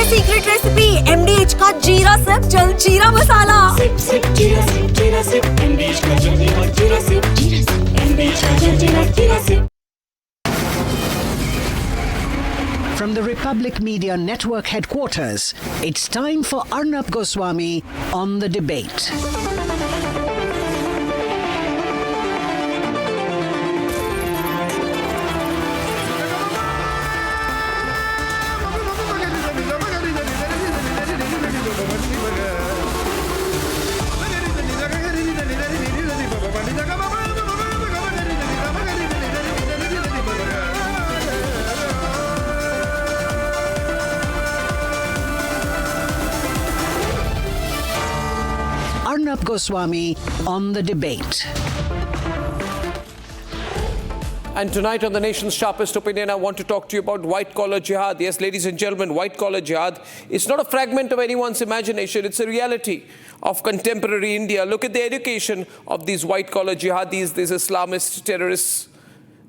Secret recipe MDH का जीरा SIP जल जीरा मसाला। सिप सिप जीरा सिप MDH का जल जीरा सिप MDH का जल जीरा SIP. From the Republic Media Network headquarters, it's time for Arnab Goswami on the debate. Arnab Goswami on the debate. And tonight on the nation's sharpest opinion, I want to talk to you about white-collar jihad. Yes, ladies and gentlemen, white-collar jihad is not a fragment of anyone's imagination. It's a reality of contemporary India. Look at the education of these white-collar jihadis, these Islamist terrorists.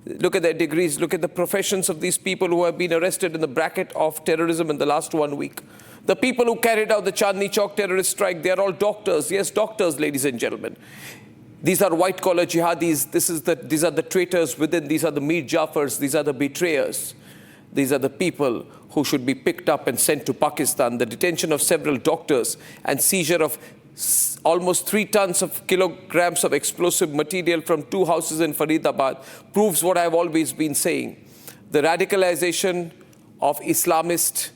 Look at their degrees. Look at the professions of these people who have been arrested in the bracket of terrorism in the last 1 week. The people who carried out the Chandni Chowk terrorist strike, they are all doctors. Yes, doctors, ladies and gentlemen. These are white-collar jihadis. These are the traitors within. These are the Mir Jafars. These are the betrayers. These are the people who should be picked up and sent to Pakistan. The detention of several doctors and seizure of almost 3 tons of kilograms of explosive material from 2 houses in Faridabad proves what I've always been saying. The radicalization of Islamist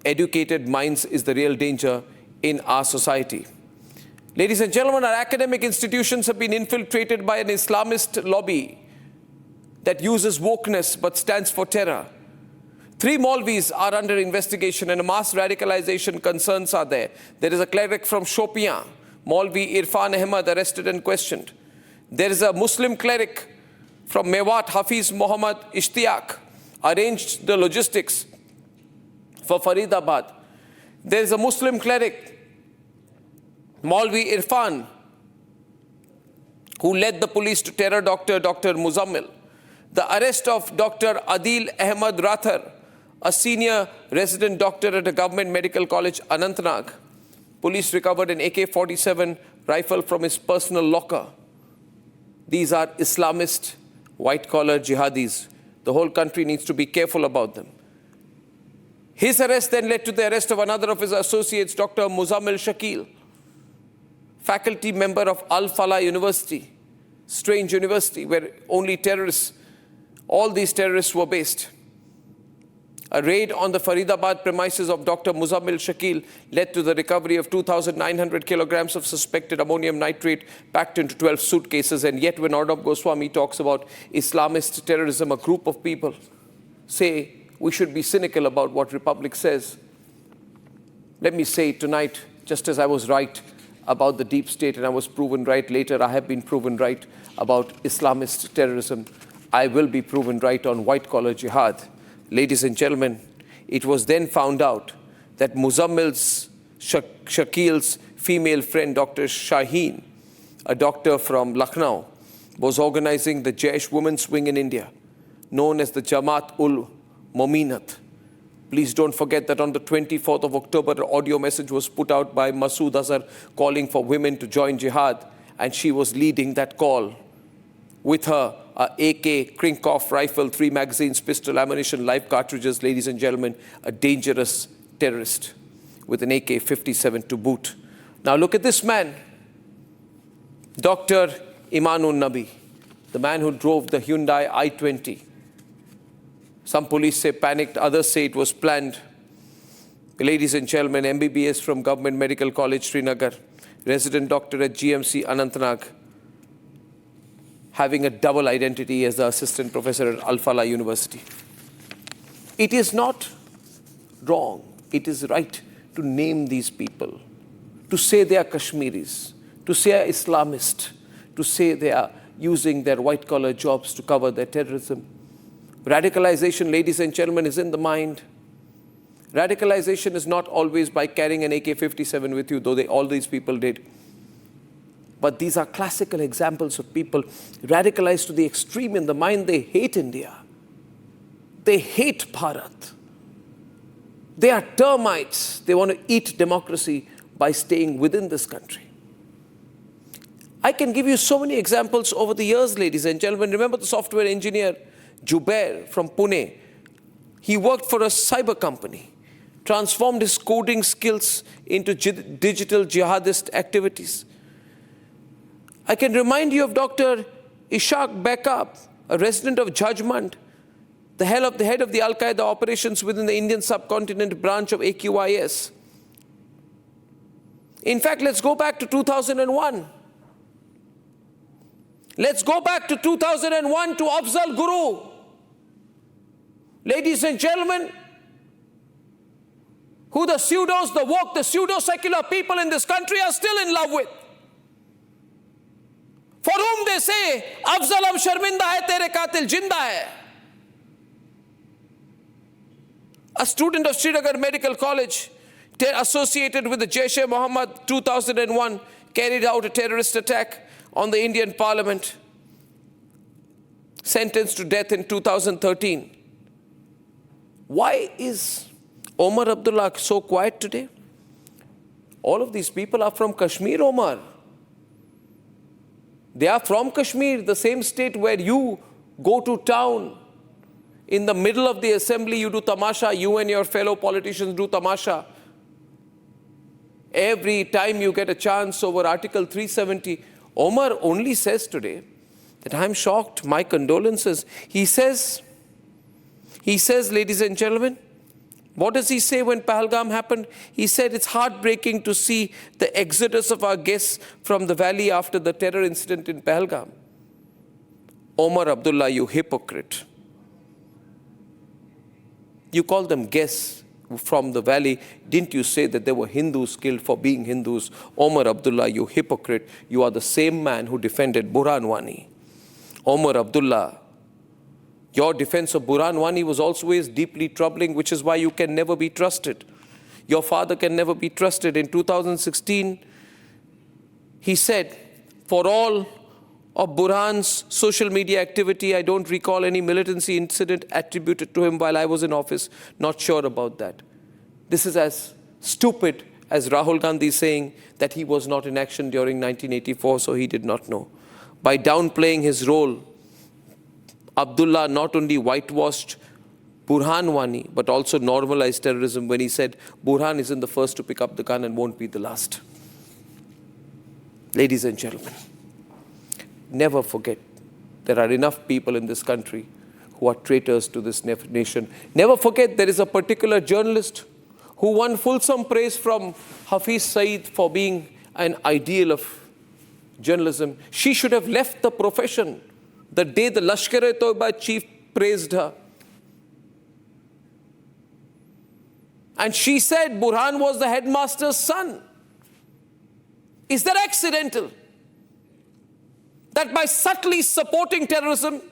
educated minds is the real danger in our society. Ladies and gentlemen, our academic institutions have been infiltrated by an Islamist lobby that uses wokeness but stands for terror. 3 Maulvis are under investigation and a mass radicalization concerns are there. There is a cleric from Shopian, Maulvi Irfan Ahmad, arrested and questioned. There is a Muslim cleric from Mewat, Hafiz Muhammad Ishtiaq, arranged the logistics for Faridabad. There is a Muslim cleric, Maulvi Irfan, who led the police to terror Dr. Muzammil. The arrest of Dr. Adil Ahmad Rathar, a senior resident doctor at a government medical college, Anantnag. Police recovered an AK-47 rifle from his personal locker. These are Islamist white-collar jihadis. The whole country needs to be careful about them. His arrest then led to the arrest of another of his associates, Dr. Muzammil Shakil, faculty member of Al-Falah University, strange university where only terrorists, all these terrorists were based. A raid on the Faridabad premises of Dr. Muzammil Shakil led to the recovery of 2,900 kilograms of suspected ammonium nitrate packed into 12 suitcases. And yet when Arnab Goswami talks about Islamist terrorism, a group of people say we should be cynical about what Republic says. Let me say tonight, just as I was right about the deep state and I was proven right later, I have been proven right about Islamist terrorism. I will be proven right on white-collar jihad. Ladies and gentlemen, it was then found out that Muzammil's Shakil's female friend, Dr. Shaheen, a doctor from Lucknow, was organizing the Jaish women's wing in India, known as the Jamaat-ul-Mominat. Please don't forget that on the 24th of October, an audio message was put out by Masood Azhar calling for women to join jihad, and she was leading that call. With her, a AK, Krinkhoff rifle, 3 magazines, pistol, ammunition, live cartridges, ladies and gentlemen, a dangerous terrorist with an AK-57 to boot. Now look at this man, Dr. Imanul Nabi, the man who drove the Hyundai i20. Some police say panicked, others say it was planned. Ladies and gentlemen, MBBS from Government Medical College, Srinagar, resident doctor at GMC Anantnag, having a double identity as the assistant professor at Al-Falah University. It is not wrong, it is right to name these people, to say they are Kashmiris, to say they are Islamist, to say they are using their white-collar jobs to cover their terrorism. Radicalization, ladies and gentlemen, is in the mind. Radicalization is not always by carrying an AK-57 with you, though all these people did. But these are classical examples of people radicalized to the extreme in the mind. They hate India. They hate Bharat. They are termites. They want to eat democracy by staying within this country. I can give you so many examples over the years, ladies and gentlemen. Remember the software engineer Jubair from Pune? He worked for a cyber company, transformed his coding skills into digital jihadist activities. I can remind you of Dr. Ishaq Bekab, a resident of Judgment, the head of the Al-Qaeda operations within the Indian subcontinent branch of AQIS. In fact, let's go back to 2001. Let's go back to 2001 to Afzal Guru. Ladies and gentlemen, who the pseudos, the woke, the pseudo-secular people in this country are still in love with. For whom they say, Afzal ab sharminda hai, tere qatil jinda hai. A student of Srinagar Medical College, associated with the Jaish-e-Mohammed 2001, carried out a terrorist attack on the Indian Parliament, sentenced to death in 2013. Why is Omar Abdullah so quiet today? All of these people are from Kashmir, Omar. They are from Kashmir, the same state where you go to town. In the middle of the assembly, you do tamasha. You and your fellow politicians do tamasha. Every time you get a chance over Article 370, Omar only says today that I'm shocked, my condolences. He says, ladies and gentlemen, what does he say when Pahalgam happened? He said, it's heartbreaking to see the exodus of our guests from the valley after the terror incident in Pahalgam. Omar Abdullah, you hypocrite. You call them guests from the valley. Didn't you say that there were Hindus killed for being Hindus? Omar Abdullah, you hypocrite. You are the same man who defended Burhan Wani. Omar Abdullah, your defense of Burhan Wani was always deeply troubling, which is why you can never be trusted. Your father can never be trusted. In 2016, he said, for all of Burhan's social media activity, I don't recall any militancy incident attributed to him while I was in office. Not sure about that. This is as stupid as Rahul Gandhi saying that he was not in action during 1984, so he did not know. By downplaying his role, Abdullah not only whitewashed Burhan Wani, but also normalized terrorism when he said, Burhan isn't the first to pick up the gun and won't be the last. Ladies and gentlemen, never forget, there are enough people in this country who are traitors to this nation. Never forget, there is a particular journalist who won fulsome praise from Hafiz Saeed for being an ideal of journalism. She should have left the profession the day the Lashkar-e-Toiba chief praised her. And she said Burhan was the headmaster's son. Is that accidental? That by subtly supporting terrorism,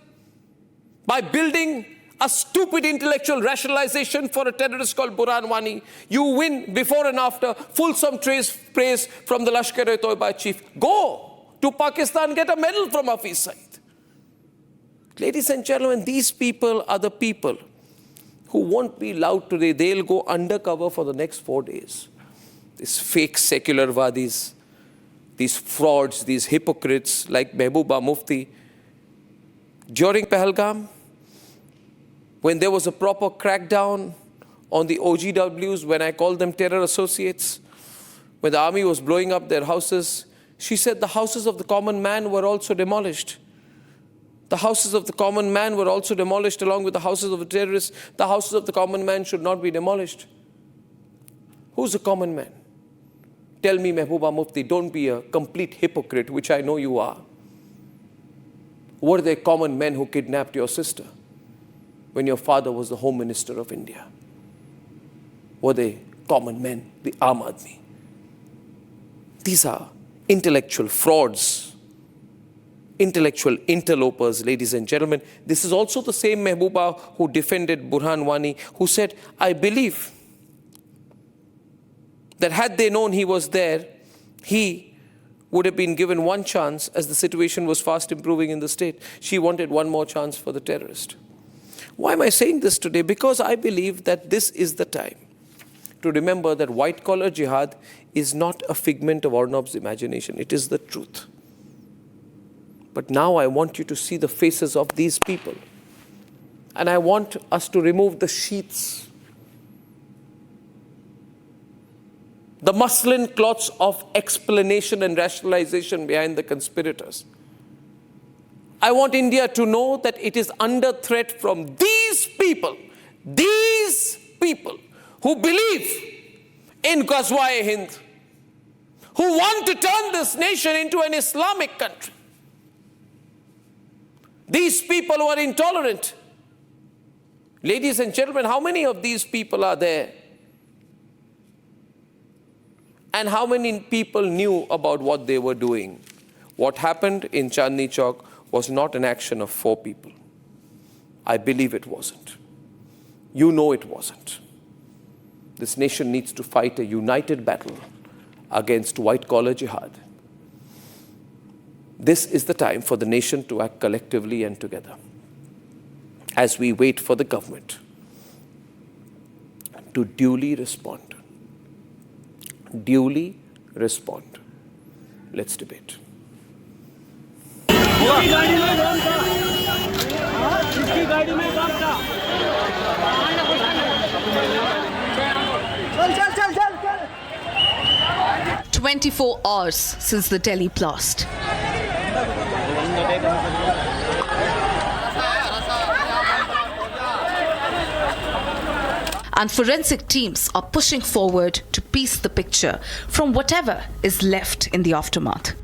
by building a stupid intellectual rationalization for a terrorist called Burhan Wani, you win before and after fulsome praise from the Lashkar-e-Toiba chief. Go to Pakistan, get a medal from Hafiz Saeed. Ladies and gentlemen, these people are the people who won't be loud today. They'll go undercover for the next 4 days. These fake secular vadis, these frauds, these hypocrites like Mehbooba Mufti. During Pahalgam, when there was a proper crackdown on the OGWs, when I called them terror associates, when the army was blowing up their houses, she said the houses of the common man were also demolished. The houses of the common man were also demolished along with the houses of the terrorists. The houses of the common man should not be demolished. Who's the common man? Tell me, Mehbooba Mufti, don't be a complete hypocrite, which I know you are. Were they common men who kidnapped your sister when your father was the Home Minister of India? Were they common men, the Aam Aadmi? These are intellectual frauds, intellectual interlopers, ladies and gentlemen. This is also the same Mehbooba who defended Burhan Wani, who said, I believe that had they known he was there, he would have been given one chance as the situation was fast improving in the state. She wanted one more chance for the terrorist. Why am I saying this today? Because I believe that this is the time to remember that white-collar jihad is not a figment of Arnab's imagination. It is the truth. But now I want you to see the faces of these people. And I want us to remove the sheaths, the muslin cloths of explanation and rationalization behind the conspirators. I want India to know that it is under threat from these people who believe in Ghazwa-e-Hind, who want to turn this nation into an Islamic country. These people who are intolerant. Ladies and gentlemen, how many of these people are there? And how many people knew about what they were doing? What happened in Chandni Chowk was not an action of 4 people. I believe it wasn't. You know it wasn't. This nation needs to fight a united battle against white-collar jihad. This is the time for the nation to act collectively and together as we wait for the government to duly respond. Duly respond. Let's debate. 24 hours since the Delhi blast. And forensic teams are pushing forward to piece the picture from whatever is left in the aftermath.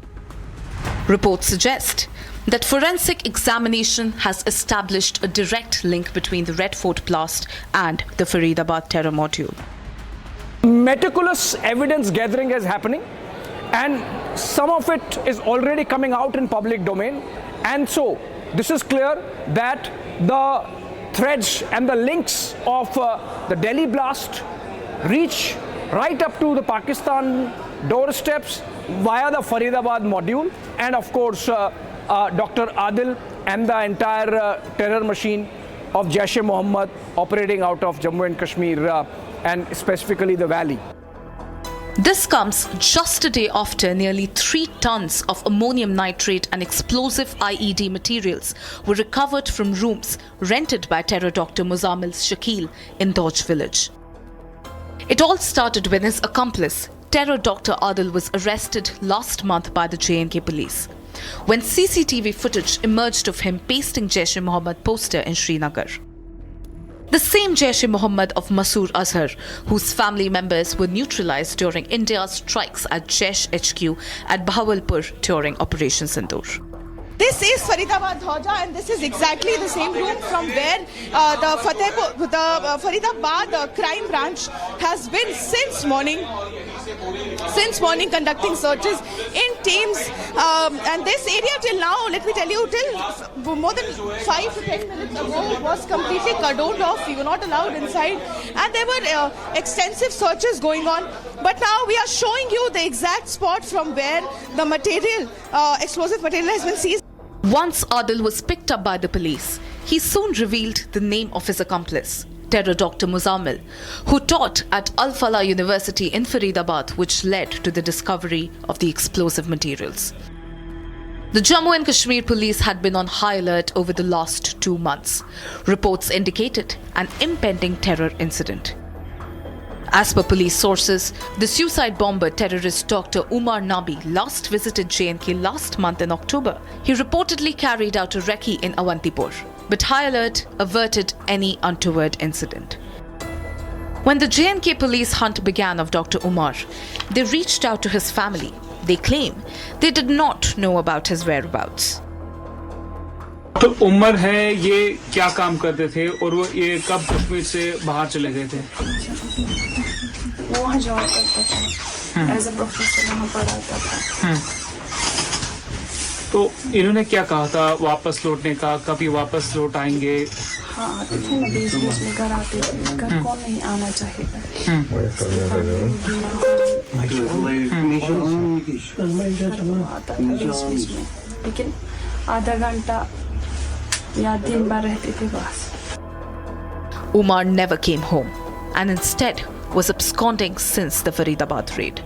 Reports suggest that forensic examination has established a direct link between the Red Fort blast and the Faridabad terror module. Meticulous evidence gathering is happening, and some of it is already coming out in public domain. And so this is clear that the threads and the links of the Delhi blast reach right up to the Pakistan doorsteps via the Faridabad module, and of course Dr. Adil and the entire terror machine of Jaish-e-Mohammed operating out of Jammu and Kashmir and specifically the valley. This comes just a day after nearly 3 tons of ammonium nitrate and explosive IED materials were recovered from rooms rented by terror Dr. Muzammil Shakil in Dodge village. It all started when his accomplice, terror Dr. Adil, was arrested last month by the J&K police, when CCTV footage emerged of him pasting Jaish-e-Mohammed poster in Srinagar. The same Jaish-e-Mohammed of Masoor Azhar, whose family members were neutralized during India's strikes at Jaish HQ at Bahawalpur during Operation Sindoor. This is Faridabad Hoja, and this is exactly the same room from where the Faridabad crime branch has been since morning conducting searches in teams. And this area till now, let me tell you, till more than 5 to 10 minutes ago was completely cordoned off. We were not allowed inside, and there were extensive searches going on. But now we are showing you the exact spot from where the material, explosive material, has been seized. Once Adil was picked up by the police, he soon revealed the name of his accomplice, terror Dr. Muzammil, who taught at Al-Falah University in Faridabad, which led to the discovery of the explosive materials. The Jammu and Kashmir police had been on high alert over the last 2 months. Reports indicated an impending terror incident. As per police sources, the suicide bomber terrorist Dr. Umar Nabi last visited J&K last month in October. He reportedly carried out a recce in Awantipur, but high alert averted any untoward incident. When the J&K police hunt began of Dr. Umar, they reached out to his family. They claim they did not know about his whereabouts. तो उमर है, ये क्या काम करते थे और वो ये कब कश्मीर से बाहर चले गए थे? वो वहाँ जॉब करता था, एज अ प्रोफेसर वहाँ पढ़ाता था। तो इन्होंने क्या कहा था वापस लौटने का, कभी वापस लौट आएंगे? हाँ आते थे ना, बीच बीच में घर आते थे, घर कौन नहीं आना चाहेगा। आता था बीच बीच में, लेकिन आधा घंटा या दिन भर रहते थे बस। Umar never came home and instead was absconding since the Faridabad raid.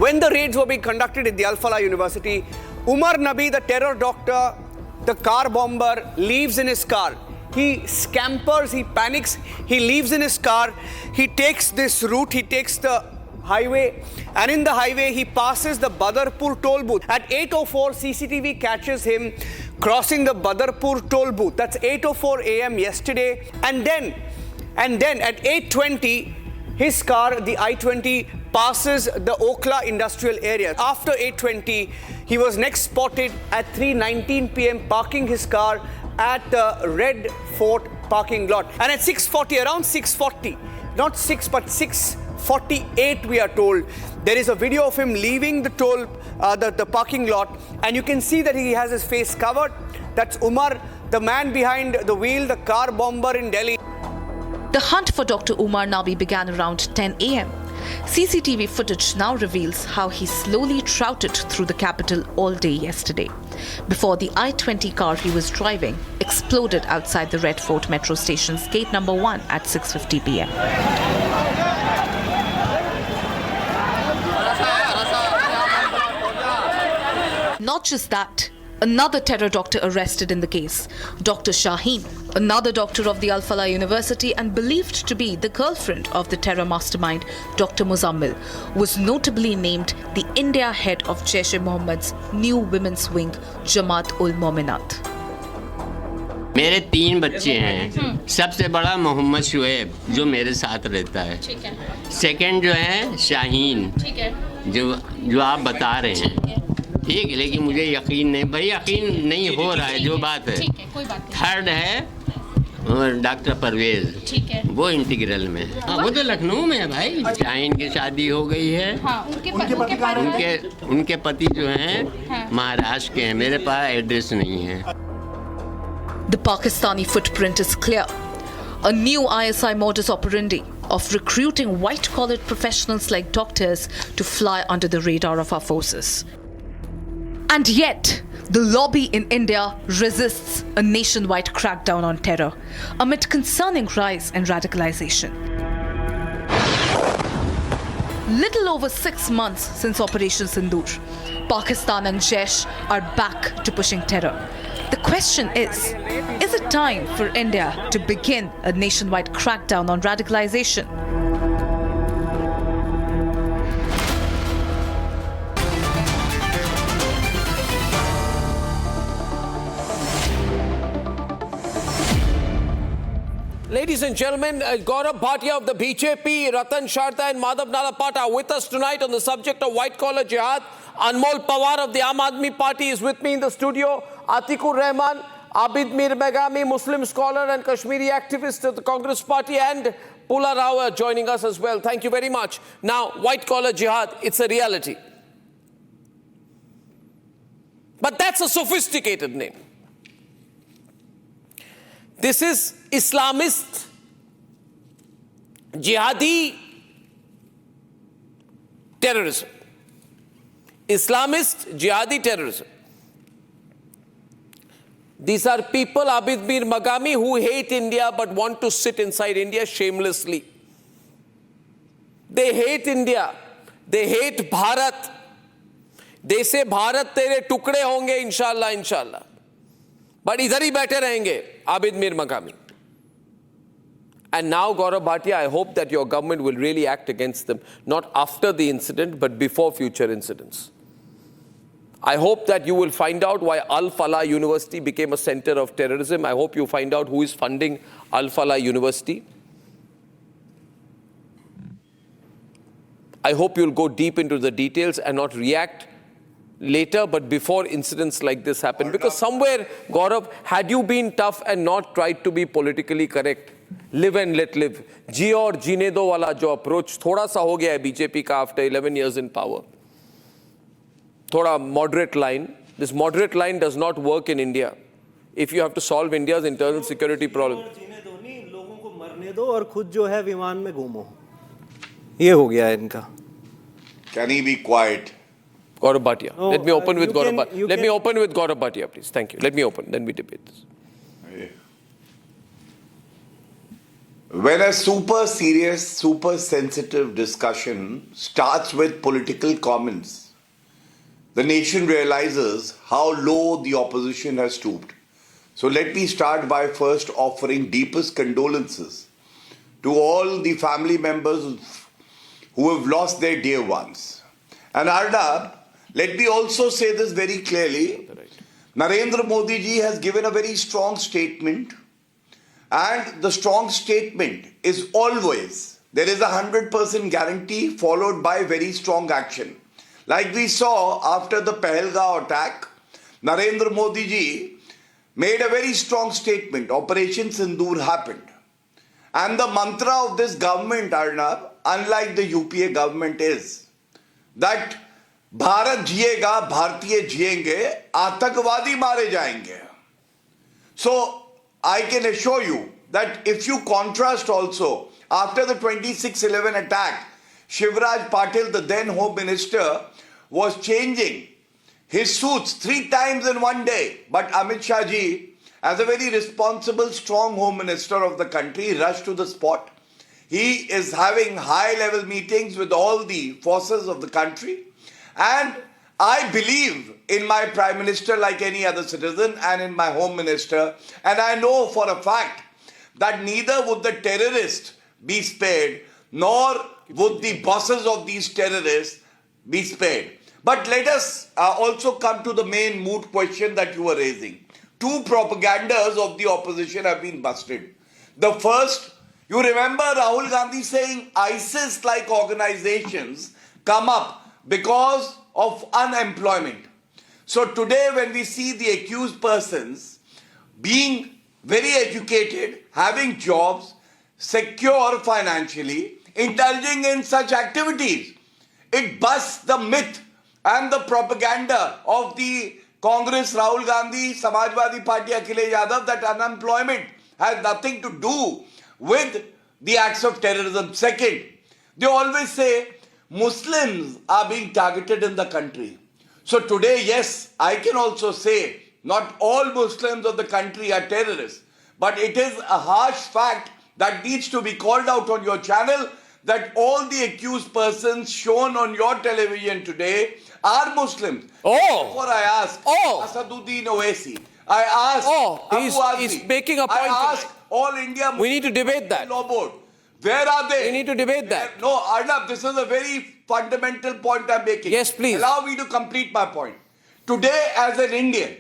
When the raids were being conducted at the Al-Falah University, Umar Nabi, the terror doctor, the car bomber, leaves in his car. He scampers, he panics, he leaves in his car. He takes this route, he takes the highway, and in the highway he passes the Badarpur toll booth. At 8:04, CCTV catches him crossing the Badarpur toll booth. That's 8:04 a.m. yesterday. And then at 8:20, his car, the I-20, passes the Okla industrial area. After 8:20, he was next spotted at 3:19 p.m. parking his car at the Red Fort parking lot. And at 6:40, around 6:40, not 6 but 6:48, we are told, there is a video of him leaving the the parking lot, and you can see that he has his face covered. That's Umar, the man behind the wheel, the car bomber in Delhi. The hunt for Dr. Umar Nabi began around 10 a.m. CCTV footage now reveals how he slowly trouted through the capital all day yesterday, before the I-20 car he was driving exploded outside the Red Fort metro station's gate number 1 at 6:50 p.m. Not just that, another terror doctor arrested in the case, Dr. Shaheen, another doctor of the Al-Falah University and believed to be the girlfriend of the terror mastermind, Dr. Muzammil, was notably named the India head of Jaish-e-Mohammed's new women's wing, Jamaat-ul-Mominat. मेरे 3 बच्चे हैं। सबसे बड़ा मोहम्मद शुएब जो मेरे साथ रहता है। सेकंड जो है शाहीन, जो आप बता रहे हैं। ठीक है, लेकिन मुझे यकीन नहीं, भाई यकीन नहीं हो रहा है जो बात है। थर्ड है डॉक्टर परवेज, वो इंटीग्रल में। हाँ, वो तो लखनऊ में है भाई। शाहीन की शादी हो गई है। उनके पति जो हैं महाराष्ट्र के हैं। मेरे पास एड्रेस नहीं है। The Pakistani footprint is clear. A new ISI modus operandi of recruiting white-collared professionals like doctors to fly under the radar of our forces. And yet, the lobby in India resists a nationwide crackdown on terror amid concerning rise in radicalization. Little over 6 months since Operation Sindoor, Pakistan and Jaish are back to pushing terror. The question is it time for India to begin a nationwide crackdown on radicalization? Ladies and gentlemen, Gaurav Bhatia of the BJP, Ratan Sharda and Madhav Nalapata are with us tonight on the subject of white-collar jihad. Anmol Pawar of the Aam Aadmi Party is with me in the studio. Atikur Rahman, Abid Mir Megami, Muslim scholar and Kashmiri activist of the Congress Party, and Pula Rao joining us as well. Thank you very much. Now, white-collar jihad, it's a reality. But that's a sophisticated name. This is Islamist, jihadi terrorism. Islamist, jihadi terrorism. These are people, Abid Mir Megami, who hate India but want to sit inside India shamelessly. They hate India. They hate Bharat. They say, Bharat tere tukde honge, inshallah, inshallah. But idhar hi baithe rahenge, Abid Mir Megami. And now, Gaurav Bhatia, I hope that your government will really act against them, not after the incident, but before future incidents. I hope that you will find out why Al-Falah University became a center of terrorism. I hope you find out who is funding Al-Falah University. I hope you'll go deep into the details and not react later, but before incidents like this happen. Because somewhere, Gaurav, had you been tough and not tried to be politically correct, live and let live, जियो और जीने दो वाला जो approach थोड़ा सा हो गया है बीजेपी का after 11 years in power. थोड़ा moderate line. This moderate line does not work in India if you have to solve India's internal security problem. जीने दो नहीं, लोगों को मरने दो और खुद जो है विमान में घूमो. ये हो गया है इनका. Can he be quiet? Gaurav Bhatia. No, let me open with Gaurav Bhatia. Let me open with Gaurav Bhatia, please. Thank you. Let me open. Then we debate this. When a super serious, super sensitive discussion starts with political comments, the nation realizes how low the opposition has stooped. So let me start by first offering deepest condolences to all the family members who have lost their dear ones. And Arnab, let me also say this very clearly. Narendra Modi ji has given a very strong statement, and the strong statement is always, there is a 100% guarantee followed by very strong action. Like we saw after the Pahalgaon attack, Narendra Modi ji made a very strong statement. Operation Sindoor happened. And the mantra of this government, Arnab, unlike the UPA government, is that Bharat jiyega, Bhartiya jiyenge, Atakvadi mare jayenge. So I can assure you that if you contrast also, after the 26/11 attack, Shivraj Patil, the then Home Minister, was changing his suits 3 times in one day. But Amit Shah ji, as a very responsible, strong Home Minister of the country, rushed to the spot. He is having high-level meetings with all the forces of the country. And I believe in my Prime Minister like any other citizen and in my Home Minister. And I know for a fact that neither would the terrorists be spared, nor would the bosses of these terrorists be spared. But let us also come to the main moot question that you were raising. 2 propagandas of the opposition have been busted. The first, you remember Rahul Gandhi saying ISIS-like organizations come up because of unemployment. So today when we see the accused persons being very educated, having jobs, secure financially, indulging in such activities, it busts the myth and the propaganda of the Congress, Rahul Gandhi, Samajwadi Party, Akhilesh Yadav, that unemployment has nothing to do with the acts of terrorism. Second, they always say Muslims are being targeted in the country. So today, yes, I can also say not all Muslims of the country are terrorists, but it is a harsh fact that needs to be called out on your channel that all the accused persons shown on your television today are Muslims. Therefore I ask Asaduddin Owaisi, I ask he's making a point I ask tonight. All India Muslim We need to debate that. Law Board. Where are they? We need to debate that. No, Arnab, this is a very fundamental point I'm making. Yes, please. Allow me to complete my point. Today as an Indian,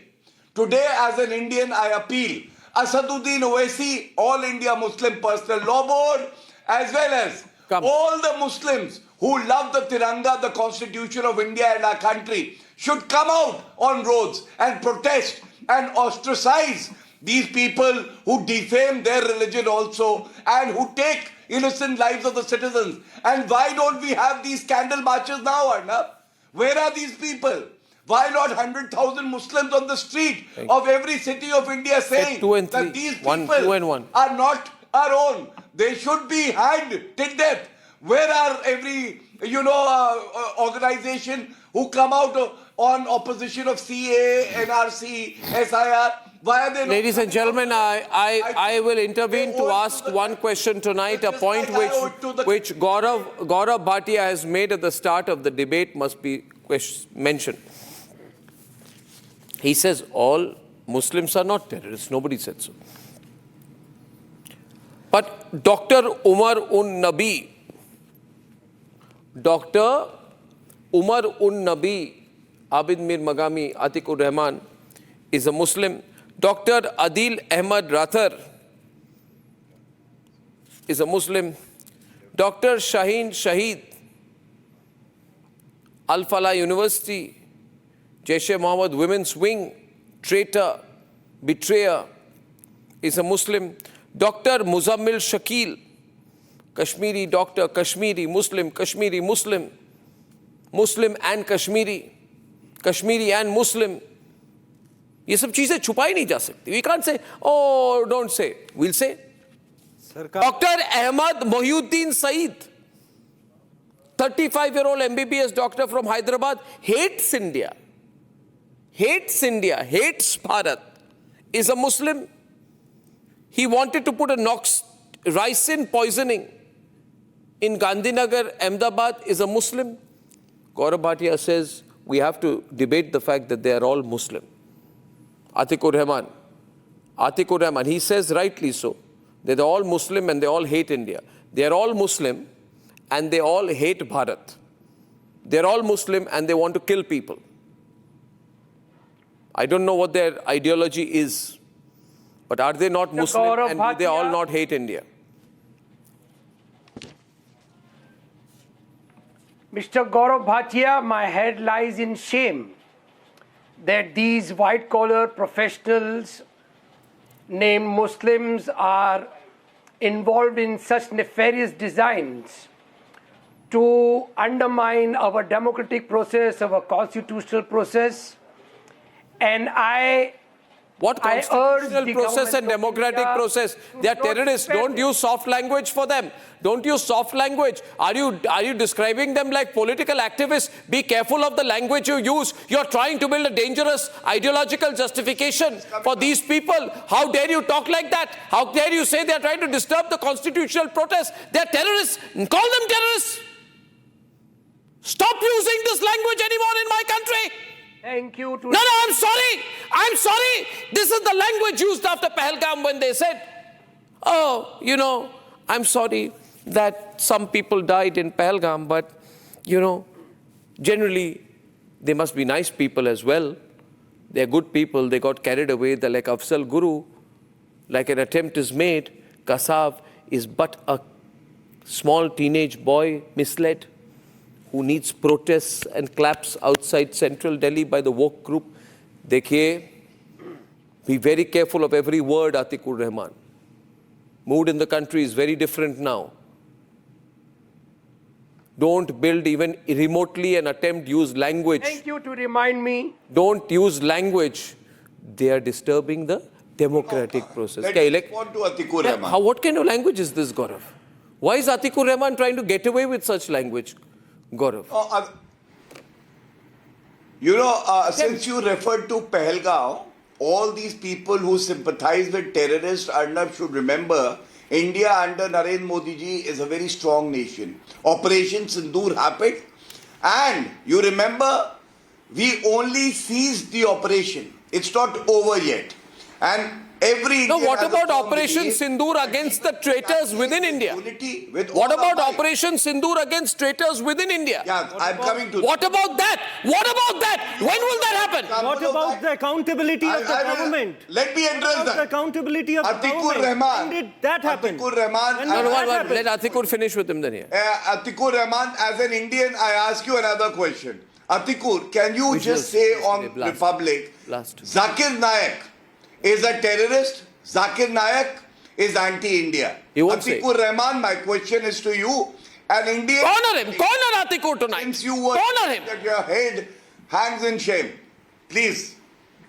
I appeal Asaduddin Owaisi, All India Muslim Personal Law Board, as well as all the Muslims who love the Tiranga, the Constitution of India and our country, should come out on roads and protest and ostracize these people who defame their religion also and who take innocent lives of the citizens. And why don't we have these candle marches now, Arnab? Where are these people? Why not 100,000 Muslims on the street of every city of India saying that these people are not our own? They should be hanged till death. Where are every, organization who come out on opposition of CA, NRC, SIR? Why are they not? Ladies and gentlemen, I will intervene to ask one question tonight. A point which Gaurav Bhatia has made at the start of the debate must be mentioned. He says all Muslims are not terrorists. Nobody said so. But Dr. Umar un-Nabi, Abid Mir Magami, Atikur Rahman is a Muslim. Dr. Adil Ahmed Rathar is a Muslim. Dr. Shaheen Shaheed, Al-Falah University, Jaish-e-Mohammed Women's Wing, traitor, betrayer, is a Muslim. Dr. Muzammil Shakil, Kashmiri doctor, Kashmiri Muslim, Muslim and Kashmiri and Muslim. ये सब चीजें छुपाई नहीं जा सकती. We can't say, oh, don't say. We'll say. Dr. Ahmad Mohiuddin Saeed, 35-year-old MBBS doctor from Hyderabad, hates India, hates Bharat, is a Muslim. He wanted to put a ricin poisoning in Gandhinagar, Ahmedabad is a Muslim. Gaurav Bhatia says we have to debate the fact that they are all Muslim. Atikur Rahman, he says rightly so. They're all Muslim and they all hate India. They're all Muslim and they all hate Bharat. They're all Muslim and they want to kill people. I don't know what their ideology is, but are they not Muslim and do they all not hate India? Mr. Gaurav Bhatia, my head lies in shame that these white-collar professionals named Muslims are involved in such nefarious designs to undermine our democratic process, our constitutional process. And what constitutional process and democratic process? They are terrorists. Don't use soft language for them. Don't use soft language. Are you describing them like political activists? Be careful of the language you use. You're trying to build a dangerous ideological justification for these people. How dare you talk like that? How dare you say they're trying to disturb the constitutional protest? They're terrorists. Call them terrorists. Stop using this language anymore in my country. Thank you. No, I'm sorry. I'm sorry. This is the language used after Pahalgam when they said, oh, you know, I'm sorry that some people died in Pahalgam, but, you know, generally they must be nice people as well. They're good people. They got carried away. They're like Afzal Guru. Like an attempt is made. Kasav is but a small teenage boy misled who needs protests and claps outside central Delhi by the woke group. Dekhiye, be very careful of every word, Atikur Rahman. Mood in the country is very different now. Don't build even remotely an attempt to use language. Thank you to remind me. Don't use language. They are disturbing the democratic process. Let's respond to Atikur Rahman. What kind of language is this, Gaurav? Why is Atikur Rahman trying to get away with such language, Gaurav? Since you referred to Pahalgam, all these people who sympathize with terrorists, Arnab should remember, India under Narendra Modi ji is a very strong nation. Operation Sindoor happened, and you remember, we only seized the operation. It's not over yet. And every No, Indian what has a about strong Operation belief Sindoor against the traitors within India? What about Operation Sindoor against traitors within India? Yeah, I'm coming to What about that? What about that? When will that happen? What about the accountability of the government? Let me address that. The accountability of the Atikur government. Rahman. When did that happen? Atikur Rahman. When did that happen? Let Atikur finish with him then here. Atikur Rahman, as an Indian, I ask you another question. Atikur, can you just say on Republic, Zakir Naik is a terrorist? Zakir Naik is anti-India. Atikur Rahman, my question is to you. An Indian... Corner him. Corner Atikur tonight. Since you were Corner him. that your head hangs in shame. Please,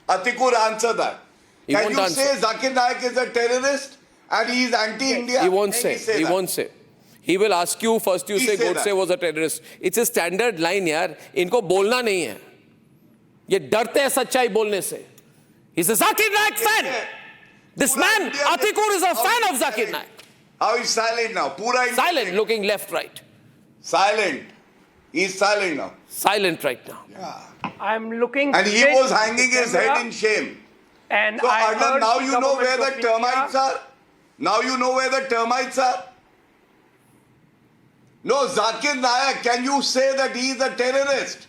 Atikur, answer that. Can you say Zakir Naik is a terrorist and he is anti-India? He won't say. He won't say. He will ask you, first you say Godse was a terrorist. It's a standard line, yaar. Inko bolna nahi hai. Ye darte hai sachai bolne se. He's a Zakir Naik fan. This man, Atikur, is a fan of Zakir Naik. How is silent now? Silent, looking left, right. Silent. He's silent now. Silent right now. Yeah. I'm looking. And he was hanging his head in shame. And so, Arnab, now you know where the termites are? Now you know where the termites are? No, Zakir Naik, can you say that he is a terrorist?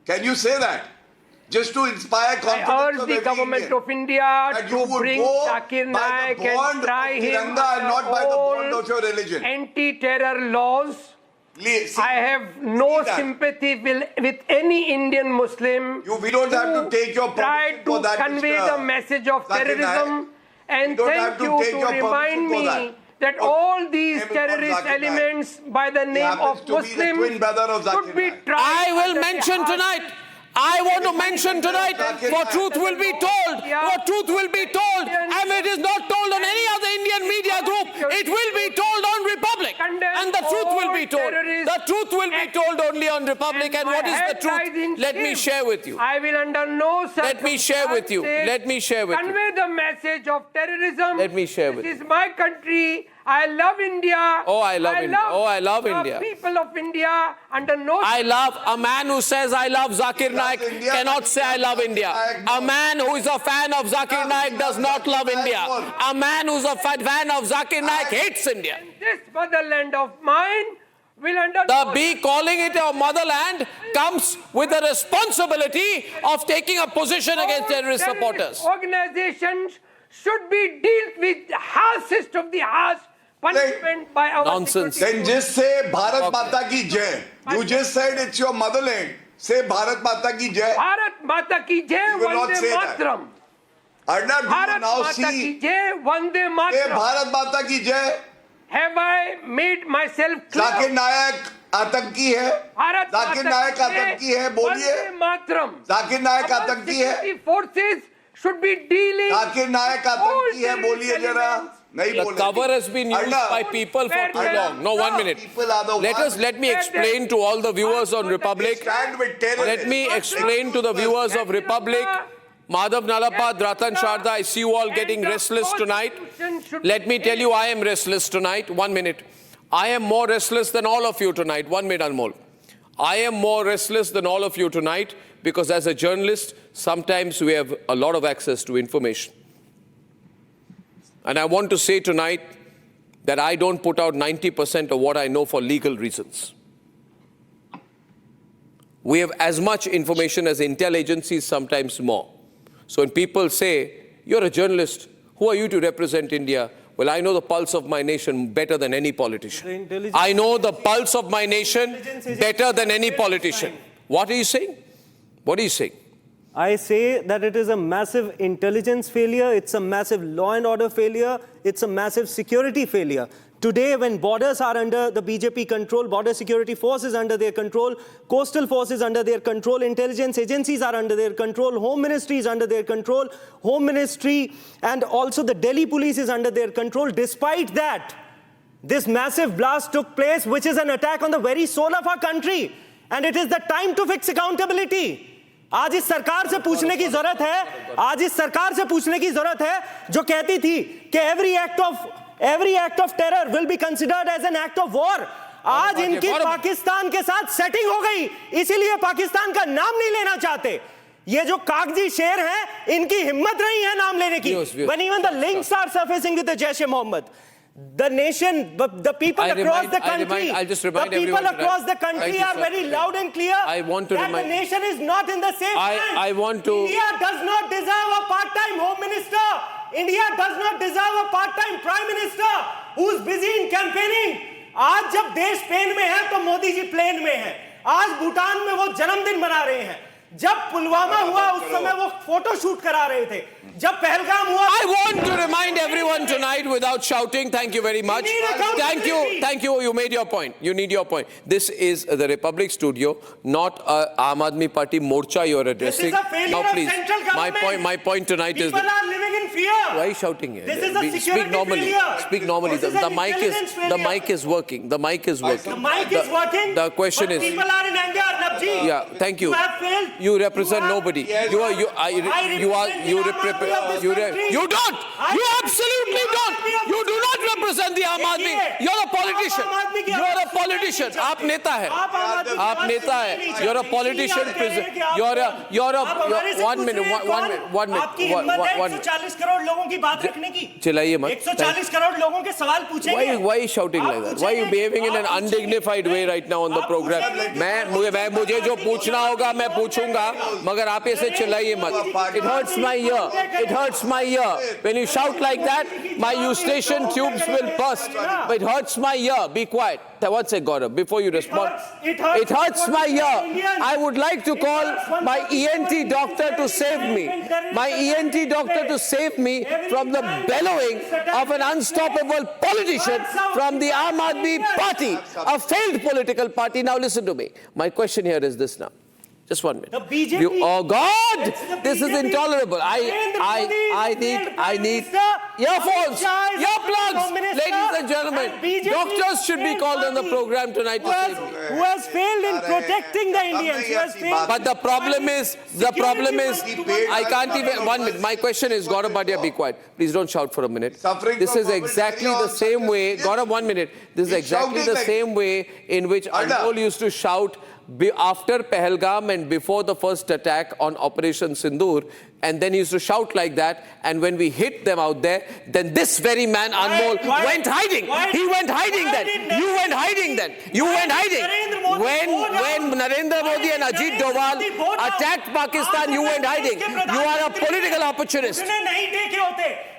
Can you say that? Just to inspire confidence I urge of the every government Indian, of India to bring Zakir Naik and try him not by the bond of your religion. Anti-terror laws. I have no sympathy with any Indian Muslim. We don't have to take your try to convey the message of terrorism. And thank you to remind me that all these terrorist elements by the name of Muslims should be tried. I will mention tonight. I want to mention tonight, for truth will be told. For truth will be told. And it is not told on any other Indian media group. It will be told on Republic. And the truth will be told. told. The truth will be told only on Republic. And what is the truth? Let me share with you. I will under no circumstances Let me share with you. Let me share with you. convey the message of terrorism. Let me share with you. This is my country. I love India. Oh, I love India. Oh, I love India. The people of India under no. I love a man who says I love Zakir Naik cannot say I love India. A man who is a fan of Zakir Naik does not love India. A man who's a fan of Zakir Naik hates India. This motherland of mine will under The be calling it a motherland comes with the responsibility of taking a position against terrorist supporters. Organizations should be dealt with harshest of the harsh punishment by our Nonsense. Then just say Bharat Mata ki Jai. You just said it's your motherland. Say Bharat Mata ki Jai. Bharat Mata ki Jai, You will not Vande say that. Mataram. Arnab, do you Bharat now Mata see? ki Jai, Vande Say Mataram. Bharat Mata ki Jai. Have I made myself clear? Zakir Naik आतंकी है. Bharat Zakir Mata Naik ki Jai, आतंकी है. बोलिए. Vande Mataram. Zakir Naik Our आतंकी है. security forces should be dealing. Zakir Naik आतंकी है. बोलिए जरा. नहीं The बोले. cover has been used by people for too long. No, 1 minute. Let me explain to all the viewers on Republic. Stand with terrorists. Let me explain to the viewers of Republic. Madhav Nalapad, Ratan Sharda, I see you all getting restless tonight. Let me tell you, I am restless tonight. 1 minute. I am more restless than all of you tonight. 1 minute, Anmol. I am more restless than all of you tonight because as a journalist, sometimes we have a lot of access to information. And I want to say tonight that I don't put out 90% of what I know for legal reasons. We have as much information as intel agencies, sometimes more. So when people say, you're a journalist, who are you to represent India? Well, I know the pulse of my nation better than any politician. I know the pulse of my nation better than any politician. What are you saying? What are you saying? I say that it is a massive intelligence failure, it's a massive law and order failure, it's a massive security failure. Today, when borders are under the BJP control, border security forces under their control, coastal forces under their control, intelligence agencies are under their control, Home Ministry is under their control, Home Ministry and also the Delhi police is under their control. Despite that, this massive blast took place, which is an attack on the very soul of our country. And it is the time to fix accountability. आज इस सरकार से पूछने की जरूरत है, आज इस सरकार से पूछने की जरूरत है, जो कहती थी कि every act of terror will be considered as an act of war. आज इनकी पाकिस्तान के साथ सेटिंग हो गई, इसीलिए पाकिस्तान का नाम नहीं लेना चाहते. ये जो कागजी शेर हैं, इनकी हिम्मत नहीं है नाम लेने की. When even the links are surfacing with the Jaish-e-Mohammed. The nation, the people across the country, the people across the country are very loud and clear that the nation is not in the safe hands. India does not deserve a part-time home minister. India does not deserve a part-time prime minister who's busy in campaigning. आज जब देश pen में है तो Modi ji plane में है. आज भूटान में वो जन्मदिन मना रहे हैं. जब पुलवामा हुआ उस समय वो फोटो शूट करा रहे थे. जब पहलगाम हुआ. I want to remind everyone tonight without shouting. Thank you very much. Thank you. You made your point. You need your point. This is the Republic studio, not Aam Aadmi Party morcha you're addressing. This is a failure now, please, of central government. my point tonight People is. People are living in fear. Why are you shouting here? This is a security Speak normally. failure. Speak normally. This is The an mic intelligence failure. the mic is working. The mic is working. The mic is working. The question but is. People are in anger, Arnab ji. Yeah. Thank you. You have failed. You represent nobody. You don't. You absolutely don't. You do not represent the Aam Aadmi. You're a politician. You're a politician. आप नेता है. आप नेता है. You're a politician. You're a 1 minute. 140 crore लोगों की बात रखने की. चिल्लाइए मत. 140 करोड़ लोगों के सवाल पूछेंगे. Why are you shouting like that? Why are you behaving in an undignified way right now on the program? मुझे जो पूछना होगा मैं पूछूंगा, मगर आप ऐसे चिल्लाइए मत. It hurts my ear. It hurts my ear. When you shout like that, my eustachian tubes will burst. But it hurts my ear. Be quiet. One second, Gaurav, before you respond. It hurts my ear. I would like to call my ENT doctor to save me. My ENT doctor to save me from the bellowing of an unstoppable politician from the Aam Aadmi Party, a failed political party. Now listen to me. My question here is this now. Just 1 minute. The BJP. Oh God, this is BJP. intolerable. I need earphones, earplugs, ladies and gentlemen. Doctors should be called on the program tonight to save me. Who has failed in protecting the Indians? Who has failed. But the problem is, I can't even. 1 minute. My question is, Gaurav Bhatia, be quiet. Please don't shout for a minute. This is exactly the same way. Gaurav, 1 minute. This is exactly the same way in which Anmol used to shout after Pahalgam and before the first attack on Operation Sindoor, and then he used to shout like that, and when we hit them out there, then this very man Anmol went hiding. He went hiding then. You went hiding then. You went hiding. When Narendra Modi and Ajit Doval attacked Pakistan, you went hiding. You are a political opportunist.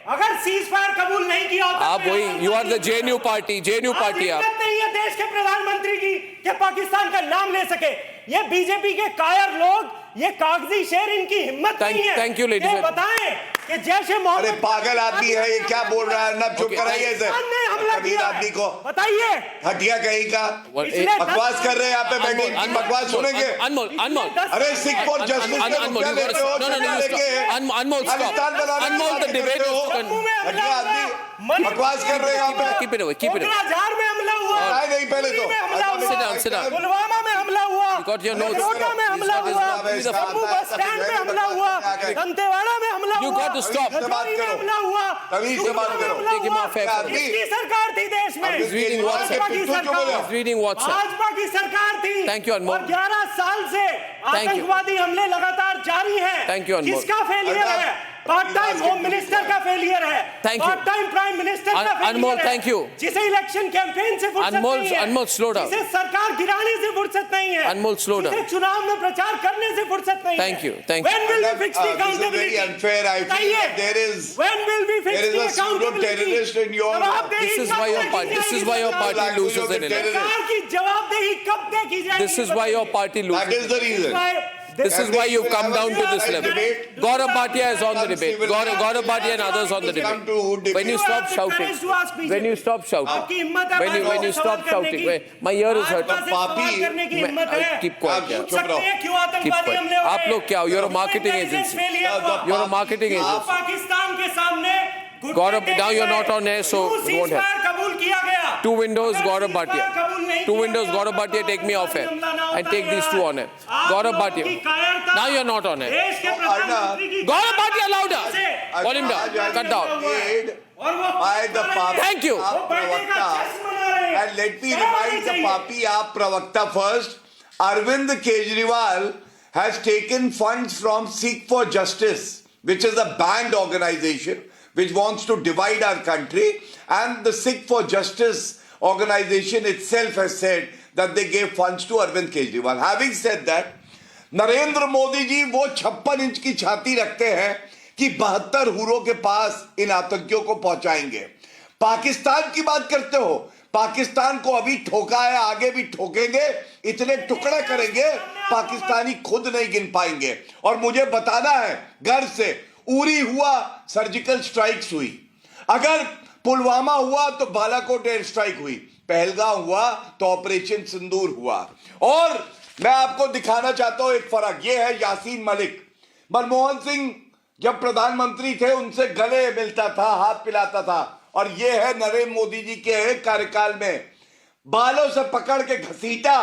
अगर cease fire कबूल नहीं किया होता आप वही you are the JNU party आप नहीं है देश के प्रधानमंत्री की कि पाकिस्तान का नाम ले सके ये बीजेपी के कायर लोग ये कागजी शेर इनकी हिम्मत नहीं है थैंक यू लेडीज बताएं कि जैश-ए-मोहम्मद अरे पागल आदमी है ये क्या बोल रहा है अर्नब चुप कराइए इसे हमला किया आदमी को बताइए हटिया कहीं का बकवास कर रहे हैं यहाँ पे बैठे बकवास सुनेंगे अनमोल अरे Sikh for justice Anmol the debate बकवास कर रहे हैं यहाँ पे कीप इट अवे हजार में हमला हुआ नहीं पहले तो sit down पुलवामा में हमला हुआ you got your notes में हमला हुआ जम्मू बस स्टैंड में हमला हुआ दंतेवाड़ा में हमला हुआ you got to stop हमला हुआ तभी से बात करो take him off air किसकी सरकार थी देश में he's reading WhatsApp भाजपा की सरकार थी thank you Anmol और 11 साल से आतंकवादी हमले लगातार जारी हैं thank you Anmol किसका फेलियर है पार्ट टाइम होम मिनिस्टर का फेलियर है पार्ट टाइम प्राइम मिनिस्टर का फेलियर अनमोल है थैंक यू जिसे इलेक्शन कैंपेन से फुर्सत नहीं है अनमोल स्लो डाउन जिसे सरकार गिराने से फुर्सत नहीं है अनमोल स्लो डाउन जिसे चुनाव में प्रचार करने से फुर्सत नहीं है thank you when will we fix the accountability unfair I feel there is when will we fix the accountability terrorist in your this is why your party loses an election सरकार की जवाबदेही कब तक की जाएगी this is why your party loses that is the reason This is why you've come down to this level. Gaurav Bhatia is on the debate. Gaurav Bhatia and others on the debate. When you stop shouting, when you stop shouting, when you stop shouting, my ear is hurting. Keep quiet. Keep quiet. आप लोग क्या हो? You're a marketing agency. You're a marketing agency. Pakistan के सामने Gaurav, now you're not on air, so it won't help. कबूल किया गया 2 windows, Gaurav Bhatia. 2 windows, Gaurav Bhatia, take me off air. And take these 2 on air. Gaurav Bhatia. Now you're not on air. Gaurav Bhatia, louder. Volume down. Cut down. By the Papi Thank you. And let me remind the Papi Aap Pravakta first. Arvind Kejriwal has taken funds from Sikh for Justice, which is a banned organization which wants to divide our country, and the Sikh for Justice organization itself has said that they gave funds to Arvind Kejriwal. Having said that, Narendra Modi ji वो 56 inch की छाती रखते हैं कि 72 हुरों के पास इन आतंकियों को पहुंचाएंगे। पाकिस्तान की बात करते हो, पाकिस्तान को अभी ठोका है, आगे भी ठोकेंगे, इतने टुकड़े करेंगे पाकिस्तानी खुद नहीं गिन पाएंगे। और मुझे बताना है घर से, उरी हुआ सर्जिकल स्ट्राइक्स हुई, अगर पुलवामा हुआ तो बालाकोट एयर स्ट्राइक हुई, पहलगाम हुआ तो ऑपरेशन सिंदूर हुआ। और मैं आपको दिखाना चाहता हूं एक फर्क, यह है यासीन मलिक। मनमोहन सिंह जब प्रधानमंत्री थे उनसे गले मिलता था, हाथ पिलाता था, और यह है नरेंद्र मोदी जी के कार्यकाल में बालों से पकड़ के घसीटा,